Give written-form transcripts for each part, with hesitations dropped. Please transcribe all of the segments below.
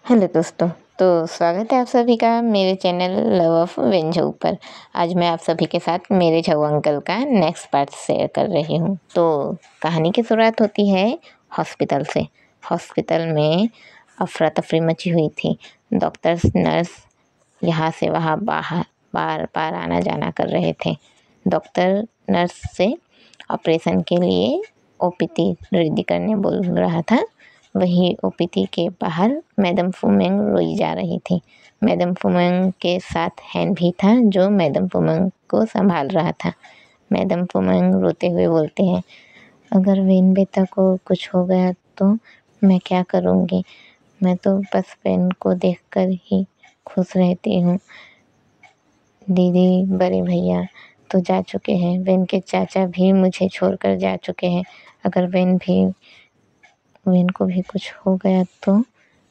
Hello दोस्तों। तो स्वागत है आप सभी का मेरे चैनल लव ऑफ वेन झाऊ पर। आज मैं आप सभी के साथ मेरे झाऊ अंकल का नेक्स्ट पार्ट शेयर कर रही हूँ। तो कहानी की शुरुआत होती है हॉस्पिटल से। हॉस्पिटल में अफरा तफरी मची हुई थी। डॉक्टर्स नर्स यहाँ से वहाँ बार बार आना जाना कर रहे थे। डॉक्टर नर्स से ऑपरेशन के लिए ओपीटी रेडी करने बोल रहा था। वही ओपीटी के बाहर मैडम फुमेंग रोई जा रही थी। मैडम फुमेंग के साथ हैन भी था जो मैडम फुमेंग को संभाल रहा था। मैडम फुमेंग रोते हुए बोलते हैं, अगर वेन बेटा को कुछ हो गया तो मैं क्या करूँगी। मैं तो बस वेन को देखकर ही खुश रहती हूँ। दीदी बड़े भैया तो जा चुके हैं, वेन के चाचा भी मुझे छोड़कर जा चुके हैं। अगर वेन को भी कुछ हो गया तो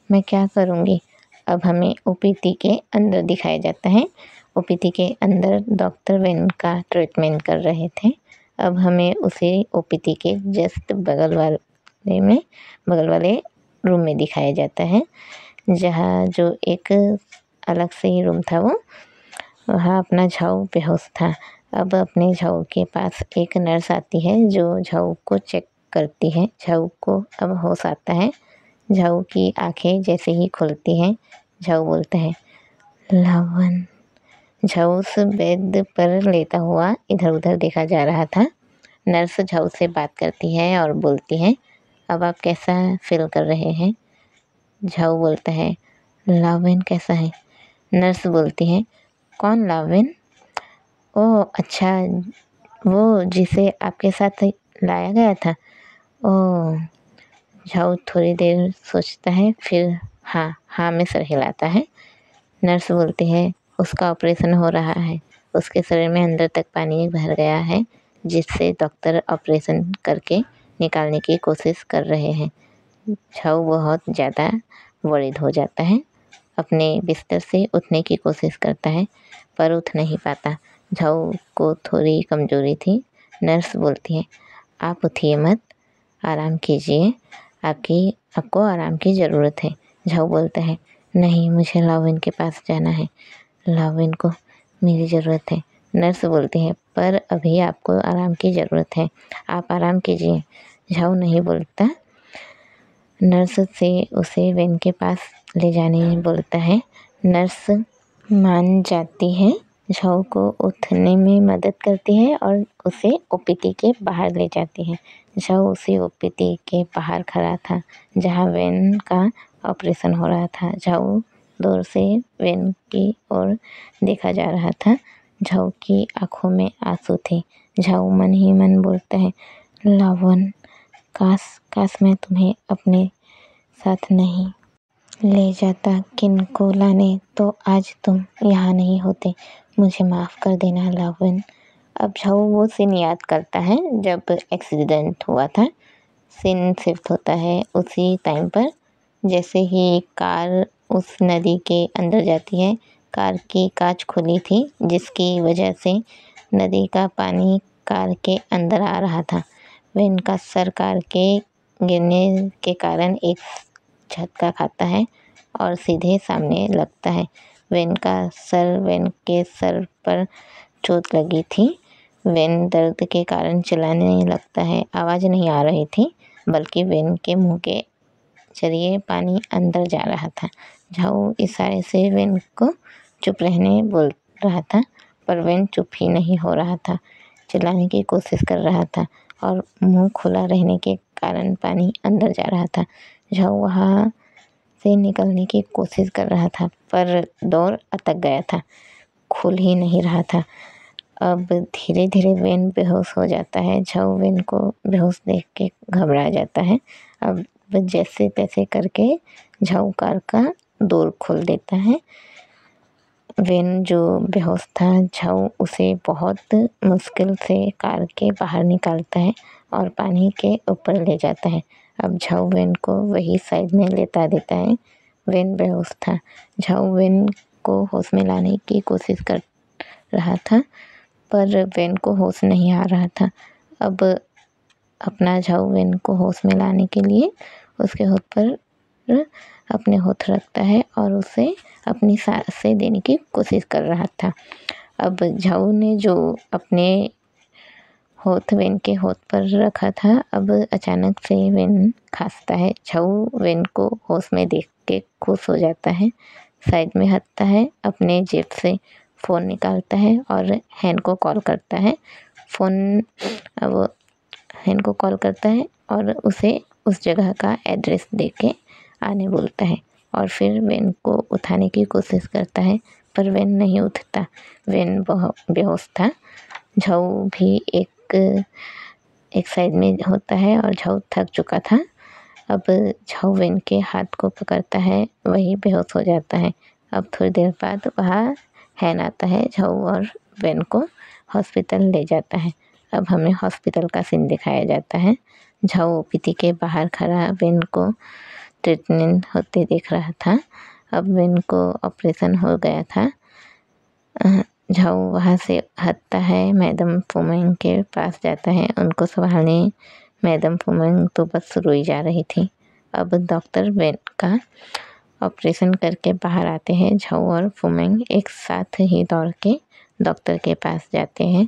मैं क्या करूँगी। अब हमें ओपीटी के अंदर दिखाया जाता है। ओपीटी के अंदर डॉक्टर वेन का ट्रीटमेंट कर रहे थे। अब हमें उसे ओपीटी के जस्ट बगल वाले रूम में दिखाया जाता है, जहाँ जो एक अलग से ही रूम था वहाँ अपना झाऊ बेहोश था। अब अपने झाऊ के पास एक नर्स आती है जो झाऊ को चेक करती है। झाऊ को अब होश आता है। झाऊ की आंखें जैसे ही खुलती हैं, झाऊ बोलता है, लवन। झाऊ उस बेड पर लेटा हुआ इधर उधर देखा जा रहा था। नर्स झाऊ से बात करती है और बोलती है, अब आप कैसा फील कर रहे हैं। झाऊ बोलता है, लावेन कैसा है। नर्स बोलती है, कौन लावेन। ओह अच्छा, वो जिसे आपके साथ लाया गया था। ओह। झाऊ थोड़ी देर सोचता है, फिर हाँ में सर हिलाता है। नर्स बोलती है, उसका ऑपरेशन हो रहा है। उसके शरीर में अंदर तक पानी भर गया है, जिससे डॉक्टर ऑपरेशन करके निकालने की कोशिश कर रहे हैं। झाऊ बहुत ज़्यादा वरीड हो जाता है। अपने बिस्तर से उठने की कोशिश करता है पर उठ नहीं पाता। झाऊ को थोड़ी कमजोरी थी। नर्स बोलती है, आप उठिए मत, आराम कीजिए, आपको आराम की ज़रूरत है। झाऊ बोलता है, नहीं मुझे लावेन के पास जाना है, लावेन को मेरी ज़रूरत है। नर्स बोलती है, पर अभी आपको आराम की ज़रूरत है, आप आराम कीजिए। झाऊ नहीं बोलता। नर्स से उसे वेन के पास ले जाने बोलता है। नर्स मान जाती है, झाऊ को उठने में मदद करती है और उसे ओपीटी के बाहर ले जाती है। झाऊ उसी ओपीटी के बाहर खड़ा था जहाँ वेन का ऑपरेशन हो रहा था। झाऊ दूर से वेन की ओर देखा जा रहा था। झाऊ की आंखों में आंसू थे। झाऊ मन ही मन बोलता है, लावन, काश मैं तुम्हें अपने साथ नहीं ले जाता। किनको लाने, तो आज तुम यहाँ नहीं होते। मुझे माफ़ कर देना लावन। अब झाऊ वो सीन याद करता है जब एक्सीडेंट हुआ था। सीन शिफ्ट होता है उसी टाइम पर। जैसे ही कार उस नदी के अंदर जाती है, कार की कांच खुली थी, जिसकी वजह से नदी का पानी कार के अंदर आ रहा था। वेन का सर कार के गिरने के कारण एक झटका खाता है और सीधे सामने लगता है। वेन के सर पर चोट लगी थी। वेन दर्द के कारण चिल्लाने लगता है। आवाज़ नहीं आ रही थी, बल्कि वेन के मुंह के जरिए पानी अंदर जा रहा था। झाऊ इशारे से वेन को चुप रहने बोल रहा था, पर वेन चुप ही नहीं हो रहा था। चिल्लाने की कोशिश कर रहा था और मुंह खुला रहने के कारण पानी अंदर जा रहा था। झाऊ वहाँ से निकलने की कोशिश कर रहा था, पर डोर अटक गया था, खुल ही नहीं रहा था। अब धीरे धीरे वेन बेहोश हो जाता है। झाऊ वेन को बेहोश देख के घबरा जाता है। अब जैसे तैसे करके झाऊ कार का डोर खोल देता है। वेन जो बेहोश था, झाऊ उसे बहुत मुश्किल से कार के बाहर निकालता है और पानी के ऊपर ले जाता है। अब झाऊ वेन को वही साइड में लेटा देता है। वेन बेहोश था। झाऊ वेन को होश में लाने की कोशिश कर रहा था, पर वेन को होश नहीं आ रहा था। अब अपना झाऊ वेन को होश में लाने के लिए उसके होठ पर अपने होठ रखता है और उसे अपनी सांसें देने की कोशिश कर रहा था। अब झाऊ ने जो अपने होठ वेन के होठ पर रखा था, अब अचानक से वेन खांसता है। झाऊ वेन को होश में देख के खुश हो जाता है, साइड में हटता है, अपने जेब से फ़ोन निकालता है और हैन को कॉल करता है। अब हैन को कॉल करता है और उसे उस जगह का एड्रेस दे के आने बोलता है और फिर वेन को उठाने की कोशिश करता है, पर वेन नहीं उठता। वेन बेहोश था। झाऊ भी एक साइड में होता है और झाऊ थक चुका था। अब झाऊ वेन के हाथ को पकड़ता है, वही बेहोश हो जाता है। अब थोड़ी देर बाद वहाँ हैन आता है, झाऊ और वेन को हॉस्पिटल ले जाता है। अब हमें हॉस्पिटल का सीन दिखाया जाता है। झाऊ ओपीडी के बाहर खड़ा वेन को ट्रीटमेंट होते देख रहा था। अब वेन को ऑपरेशन हो गया था। झाऊ वहाँ से हटता है, मैडम फुमेंग के पास जाता है उनको संभालने। मैडम फुमेंग तो बस रोई जा रही थी। अब डॉक्टर वेन का ऑपरेशन करके बाहर आते हैं। झाऊ और फुमेंग एक साथ ही दौड़ के डॉक्टर के पास जाते हैं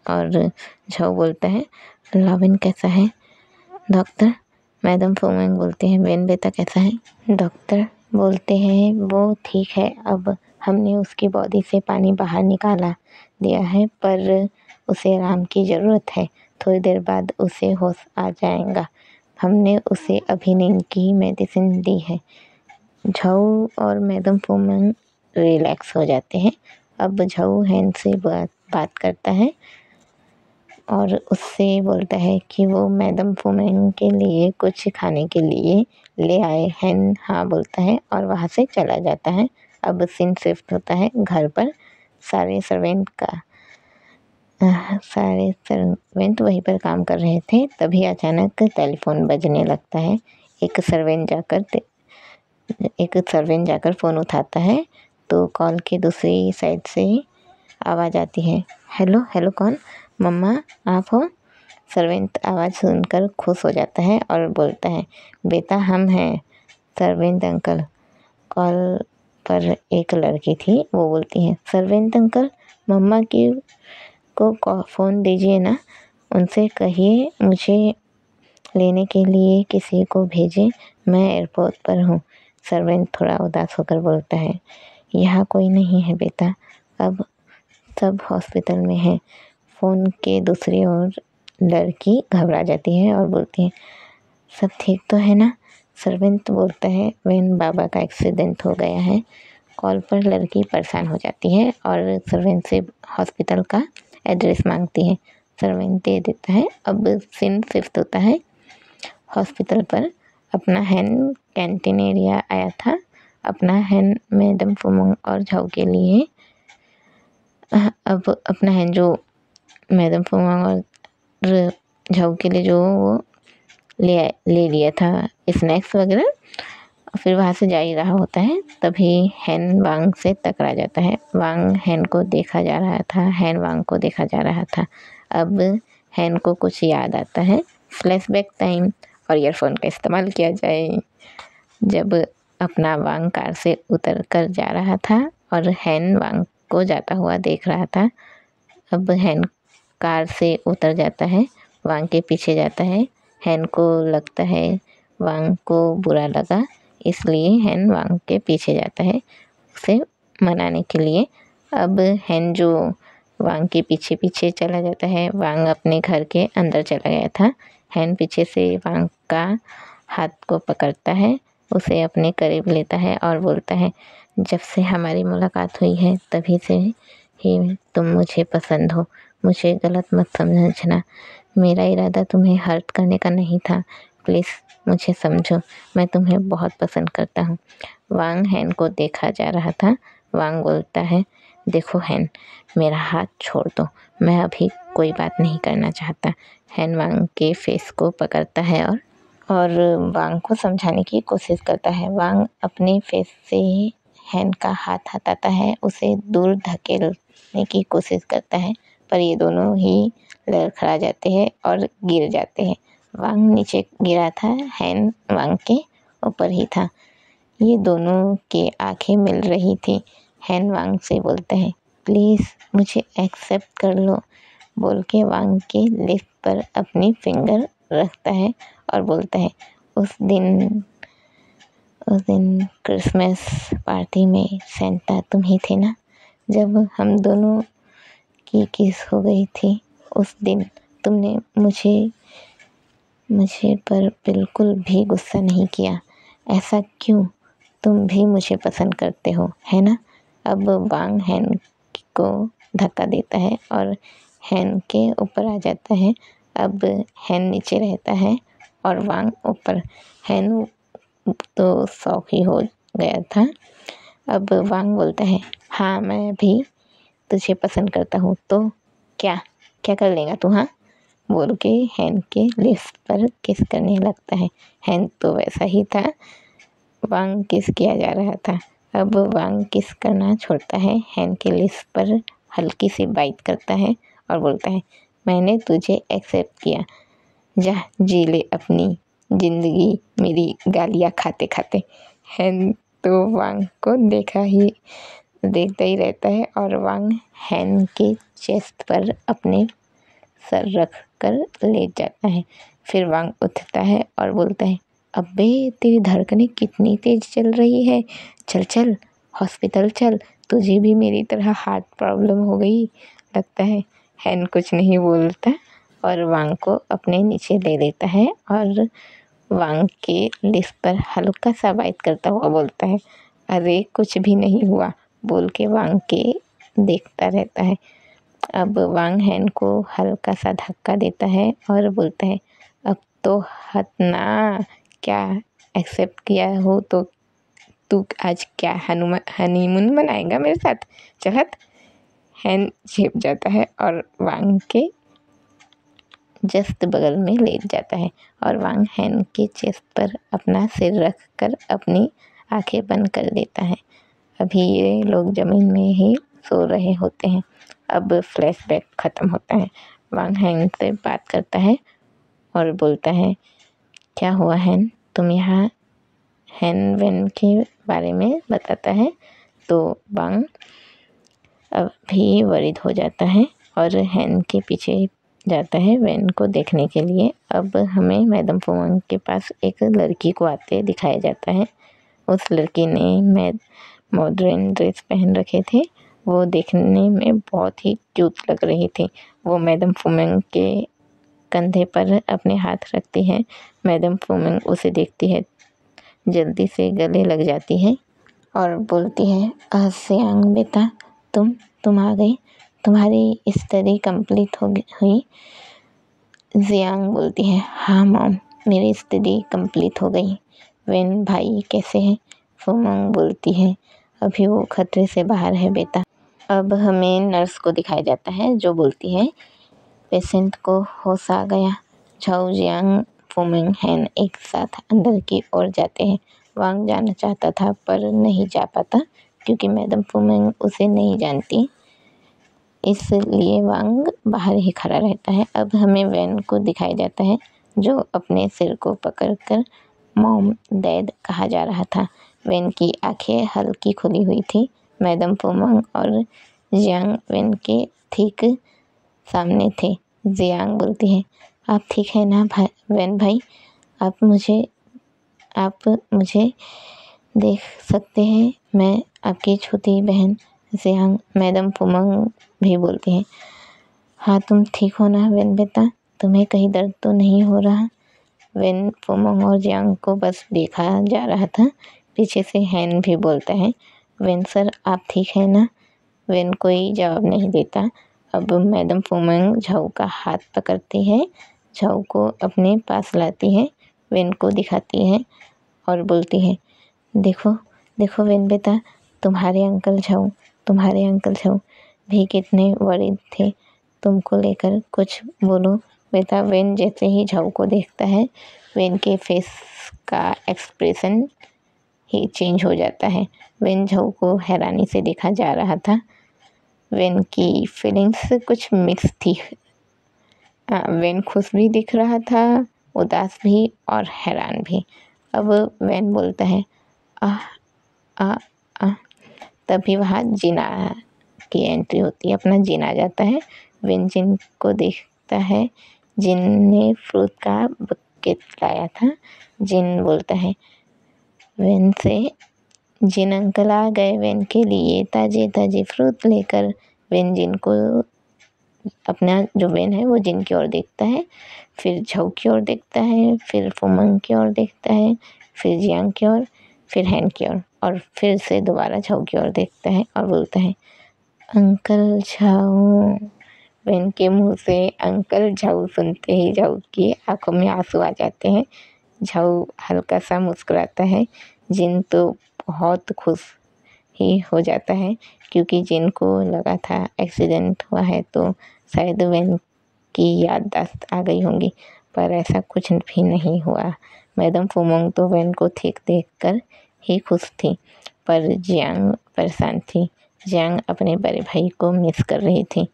और झाऊ बोलता है, लाविन कैसा है डॉक्टर? मैडम फुमेंग बोलते हैं, वेन बेटा कैसा है? डॉक्टर बोलते हैं, वो ठीक है, अब हमने उसकी बॉडी से पानी बाहर निकाला दिया है, पर उसे आराम की ज़रूरत है, थोड़ी देर बाद उसे होश आ जाएगा। हमने उसे अभी नींद की मेडिसिन दी है। झाऊ और मैडम फुमेंग रिलैक्स हो जाते हैं। अब झाऊ हैन से बात करता है और उससे बोलता है कि वो मैडम फुमेंग के लिए कुछ खाने के लिए ले आए। हैन हाँ बोलता है और वहाँ से चला जाता है। अब सीन शिफ्ट होता है घर पर। सारे सर्वेंट वहीं पर काम कर रहे थे। तभी अचानक टेलीफोन बजने लगता है। एक सर्वेंट जाकर फ़ोन उठाता है तो कॉल के दूसरी साइड से आवाज़ आती है, हेलो हेलो कौन? मम्मा आप हो? सर्वेंट आवाज़ सुनकर खुश हो जाता है और बोलता है, बेटा हम हैं सर्वेंट अंकल। कॉल पर एक लड़की थी, वो बोलती है, सर्वेंट अंकल मम्मा को फ़ोन दीजिए ना, उनसे कहिए मुझे लेने के लिए किसी को भेजें, मैं एयरपोर्ट पर हूँ। सर्वेंट थोड़ा उदास होकर बोलता है, यहाँ कोई नहीं है बेटा, अब सब हॉस्पिटल में है। फ़ोन के दूसरी ओर लड़की घबरा जाती है और बोलती है, सब ठीक तो है ना? सर्वेंट बोलता है, वेन बाबा का एक्सीडेंट हो गया है। कॉल पर लड़की परेशान हो जाती है और सर्वेंट से हॉस्पिटल का एड्रेस मांगती है। सर्वेंट दे देता है। अब सीन शिफ्ट होता है हॉस्पिटल पर। अपना हैन कैंटीन एरिया आया था। अपना हैन मैडम फुमेंग और झाऊ के लिए अब अपना हैन जो मैडम फुमेंग और झाऊ के लिए जो वो ले लिया था स्नैक्स वगैरह, फिर वहाँ से जा ही रहा होता है, तभी हैन वांग से टकरा जाता है। वांग हैन को देखा जा रहा था, हैन वांग को देखा जा रहा था। अब हैन को कुछ याद आता है, फ्लैशबैक टाइम, और ईयरफोन का इस्तेमाल किया जाए। जब अपना वांग कार से उतर कर जा रहा था और हैन वांग को जाता हुआ देख रहा था। अब हैन कार से उतर जाता है, वांग के पीछे जाता है। हैन को लगता है वांग को बुरा लगा, इसलिए हैन वांग के पीछे जाता है उसे मनाने के लिए। अब हैन जो वांग के पीछे पीछे चला जाता है, वांग अपने घर के अंदर चला गया था। हैन पीछे से वांग का हाथ को पकड़ता है, उसे अपने करीब लेता है और बोलता है, जब से हमारी मुलाकात हुई है तभी से ही तुम मुझे पसंद हो, मुझे गलत मत समझना, मेरा इरादा तुम्हें हर्ट करने का नहीं था, प्लीज़ मुझे समझो, मैं तुम्हें बहुत पसंद करता हूँ। वांग हैन को देखा जा रहा था। वांग बोलता है, देखो हैन, मेरा हाथ छोड़ दो, मैं अभी कोई बात नहीं करना चाहता। हैन वांग के फेस को पकड़ता है और वांग को समझाने की कोशिश करता है। वांग अपने फेस से हैन का हाथ हटाता है, उसे दूर धकेलने की कोशिश करता है, पर ये दोनों ही लड़खड़ा जाते हैं और गिर जाते हैं। वांग नीचे गिरा था, हैन वांग के ऊपर ही था। ये दोनों की आंखें मिल रही थी। हैन वांग से बोलता है, प्लीज़ मुझे एक्सेप्ट कर लो, बोल के वांग के लिप पर अपनी फिंगर रखता है और बोलता है, उस दिन क्रिसमस पार्टी में सेंटा तुम ही थे ना, जब हम दोनों की किस हो गई थी। उस दिन तुमने मुझे पर बिल्कुल भी गुस्सा नहीं किया। ऐसा क्यों? तुम भी मुझे पसंद करते हो, है ना? अब वांग हैन को धक्का देता है और हैन के ऊपर आ जाता है। अब हैन नीचे रहता है और वांग ऊपर। हैन तो शौक ही हो गया था। अब वांग बोलता है, हाँ मैं भी तुझे पसंद करता हूँ, तो क्या क्या कर लेगा तू, हाँ? बोल के हैन के लिप्स पर किस करने लगता है। हैन तो वैसा ही था, वांग किस किया जा रहा था। अब वांग किस करना छोड़ता है, हैन के लिप्स पर हल्की सी बाइट करता है और बोलता है, मैंने तुझे एक्सेप्ट किया, जा जी ले अपनी जिंदगी मेरी गालियाँ खाते खाते। हैन तो वांग को देखता ही रहता है और वांग हैन के चेस्ट पर अपने सर रख कर लेट जाता है। फिर वांग उठता है और बोलता है, अबे तेरी धड़कनें कितनी तेज चल रही है, चल चल हॉस्पिटल चल, तुझे भी मेरी तरह हार्ट प्रॉब्लम हो गई लगता है। हैन कुछ नहीं बोलता और वांग को अपने नीचे ले लेता है और वांग के लिप्स पर हल्का सा बाइट करता हुआ बोलता है, अरे कुछ भी नहीं हुआ, बोल के वांग के देखता रहता है। अब वांग हैन को हल्का सा धक्का देता है और बोलता है, अब तो हट ना, क्या एक्सेप्ट किया हो तो तू आज क्या हनीमून मनाएगा मेरे साथ, चल हट। हैन झेप जाता है और वांग के जस्ट बगल में लेट जाता है और वांग हैन के चेस्ट पर अपना सिर रख कर अपनी आंखें बंद कर देता है। अभी ये लोग ज़मीन में ही सो रहे होते हैं। अब फ्लैशबैक ख़त्म होता है। वांग हैन से बात करता है और बोलता है, क्या हुआ हैन, तुम यहाँ? हैन वेन के बारे में बताता है तो वांग अभी वरिड हो जाता है और हैन के पीछे जाता है वेन को देखने के लिए। अब हमें मैडम फुआंग के पास एक लड़की को आते दिखाया जाता है। उस लड़की ने मॉडर्न ड्रेस पहन रखे थे, वो देखने में बहुत ही क्यूट लग रही थी। वो मैडम फुआंग के कंधे पर अपने हाथ रखती है। मैडम फुआंग उसे देखती है, जल्दी से गले लग जाती है और बोलती है, सियांग बेटा, तुम आ गई, तुम्हारी स्टडी कंप्लीट हुई? जियांग बोलती है, हाँ मॉम, मेरी स्टडी कंप्लीट हो गई। वेन भाई कैसे हैं? फुआंग बोलती है, अभी वो खतरे से बाहर है बेटा। अब हमें नर्स को दिखाया जाता है जो बोलती है, पेशेंट को होश आ गया। झाओ जियांग फुआंग हैन एक साथ अंदर की ओर जाते हैं। वांग जाना चाहता था पर नहीं जा पाता क्योंकि मैडम फुआंग उसे नहीं जानती, इसलिए वांग बाहर ही खड़ा रहता है। अब हमें वैन को दिखाया जाता है जो अपने सिर को पकड़कर मॉम डैड कहा जा रहा था। वैन की आंखें हल्की खुली हुई थी। मैडम फुआंग और जियांग वैन के ठीक सामने थे। जियांग बोलती है, आप ठीक है ना वैन भाई, आप मुझे देख सकते हैं, मैं आपकी छोटी बहन जियांग। मैडम फुआंग भी बोलती है, हाँ तुम ठीक हो ना वेन बेटा, तुम्हें कहीं दर्द तो नहीं हो रहा? वेन फुआंग और जियांग को बस देखा जा रहा था। पीछे से हैन भी बोलता है, वेन सर आप ठीक है ना? वेन कोई जवाब नहीं देता। अब मैडम फुआंग झाऊ का हाथ पकड़ती है, झाऊ को अपने पास लाती है, वेन को दिखाती है और बोलती है, देखो देखो वेन बेटा, तुम्हारे अंकल झाऊ भी कितने वरीड थे तुमको लेकर, कुछ बोलो बेटा। वेन जैसे ही झाऊ को देखता है, वेन के फेस का एक्सप्रेशन ही चेंज हो जाता है। वेन झाऊ को हैरानी से देखा जा रहा था। वेन की फीलिंग्स कुछ मिक्स थी। वेन खुश भी दिख रहा था, उदास भी और हैरान भी। अब वैन बोलता है आह आ आ। तभी वहाँ जिना की एंट्री होती है, अपना जिन आ जाता है। वेन जिन को देखता है, जिन ने फ्रूट का बकेट लाया था। जिन बोलता है वेन से, जिन अंकल आ गए वेन के लिए ताजे ताजे फ्रूट लेकर। वेन जिन को, अपना जो वेन है वो जिन की ओर देखता है, फिर झाऊ की ओर देखता है, फिर फुमंग की ओर देखता है, फिर जियांग की ओर, फिर हैन की ओर, और फिर से दोबारा झाऊ की ओर देखता है और बोलता है अंकल झाऊ। वेन के मुंह से अंकल झाऊ सुनते ही झाऊ की आंखों में आंसू आ जाते हैं। झाऊ हल्का सा मुस्कुराता है। जिन तो बहुत खुश ही हो जाता है, क्योंकि जिन को लगा था एक्सीडेंट हुआ है तो शायद वेन की याददाश्त आ गई होंगी, पर ऐसा कुछ भी नहीं हुआ। मैडम फुमंग तो वेन को ठीक देखकर ही खुश थी, पर जियांग परेशान थी। जियांग अपने बड़े भाई को मिस कर रही थी।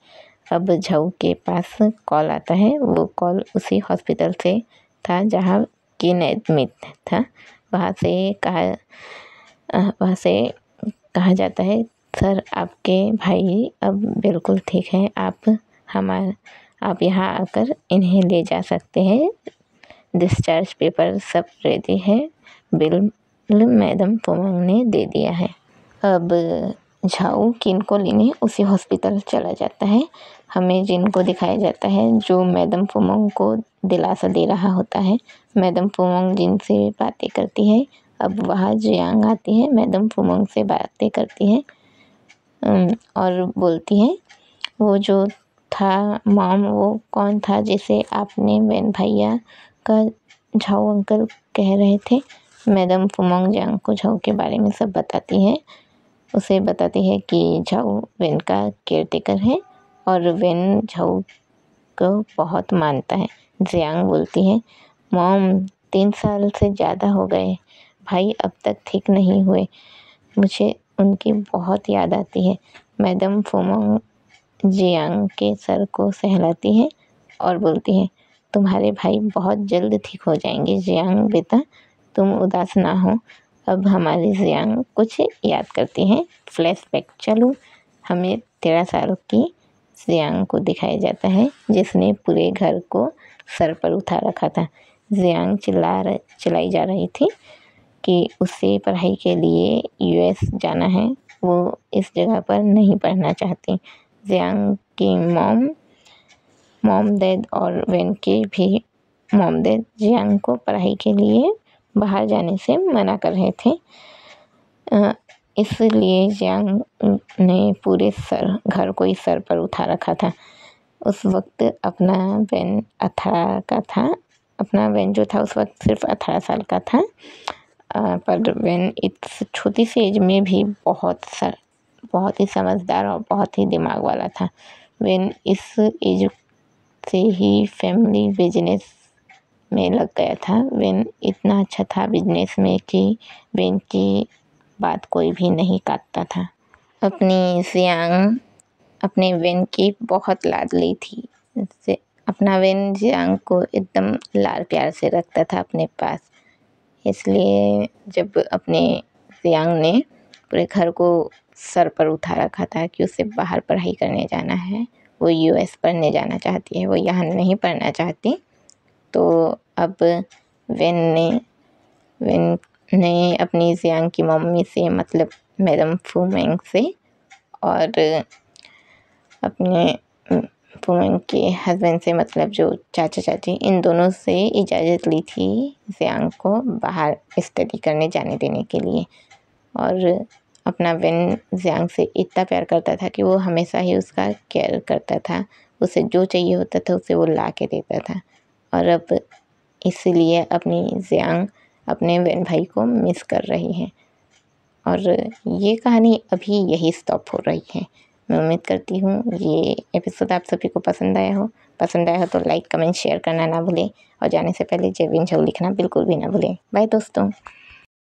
अब झाऊ के पास कॉल आता है। वो कॉल उसी हॉस्पिटल से था जहाँ किन एडमिट था। वहाँ से कहा जाता है सर आपके भाई अब बिल्कुल ठीक हैं, आप यहाँ आकर इन्हें ले जा सकते हैं। डिस्चार्ज पेपर सब रेडी है, बिल मैडम फुमंग ने दे दिया है। अब झाऊ किन को लेने उसी हॉस्पिटल चला जाता है। हमें जिन को दिखाया जाता है जो मैडम फुमंग को दिलासा दे रहा होता है। मैडम फुमंग जिन से बातें करती है। अब वहाँ जियांग आती है, मैडम फुमंग से बातें करती है और बोलती है वो जो था मॉम, वो कौन था जिसे आपने वेन भैया का झाऊ अंकल कह रहे थे। मैडम फुमंग जियांग को झाऊ के बारे में सब बताती है। उसे बताती है कि झाऊ वेन का केयरटेकर है और वेन झाऊ को बहुत मानता है। जियांग बोलती है मॉम 3 साल से ज़्यादा हो गए, भाई अब तक ठीक नहीं हुए, मुझे उनकी बहुत याद आती है। मैडम फुमंग जियांग के सर को सहलाती है और बोलती है तुम्हारे भाई बहुत जल्द ठीक हो जाएंगे जियांग बेटा, तुम उदास ना हो। अब हमारी जियांग कुछ याद करती हैं। फ्लैशबैक चलो, हमें 13 साल की जियांग को दिखाया जाता है जिसने पूरे घर को सर पर उठा रखा था। जियांग चिल्लाई जा रही थी कि उसे पढ़ाई के लिए यूएस जाना है, वो इस जगह पर नहीं पढ़ना चाहती। जियांग की मॉम डैड और वेन के भी मॉम डैड जियांग को पढ़ाई के लिए बाहर जाने से मना कर रहे थे। इसलिए जियांग ने पूरे घर को ही सर पर उठा रखा था। उस वक्त अपना वेन 18 का था। अपना वेन जो था उस वक्त सिर्फ 18 साल का था, पर वेन इस छोटी सी एज में भी बहुत ही समझदार और बहुत ही दिमाग वाला था। वेन इस एज से ही फैमिली बिजनेस में लग गया था। वेन इतना अच्छा था बिजनेस में कि वेन की बात कोई भी नहीं काटता था। अपनी जियांग अपने वेन की बहुत लाडली थी। अपना वेन जियांग को एकदम लाड प्यार से रखता था अपने पास। इसलिए जब अपने जियांग ने पूरे घर को सर पर उठा रखा था कि उसे बाहर पढ़ाई करने जाना है, वो यूएस पढ़ने जाना चाहती है, वो यहाँ नहीं पढ़ना चाहती, तो अब वेन ने अपनी जियांग की मम्मी से, मतलब मैडम फुमेंग से, और अपने फुमेंग के हस्बैंड से, मतलब जो चाचा चाची, इन दोनों से इजाज़त ली थी जियांग को बाहर स्टडी करने जाने देने के लिए। और अपना वेन जियांग से इतना प्यार करता था कि वो हमेशा ही उसका केयर करता था। उसे जो चाहिए होता था उसे वो ला के देता था। और अब इसलिए अपनी जियांग अपने वेन भाई को मिस कर रही है। और ये कहानी अभी यही स्टॉप हो रही है। मैं उम्मीद करती हूँ ये एपिसोड आप सभी को पसंद आया हो तो लाइक कमेंट शेयर करना ना भूलें और जाने से पहले जय विन झाऊ लिखना बिल्कुल भी ना भूलें। बाय दोस्तों।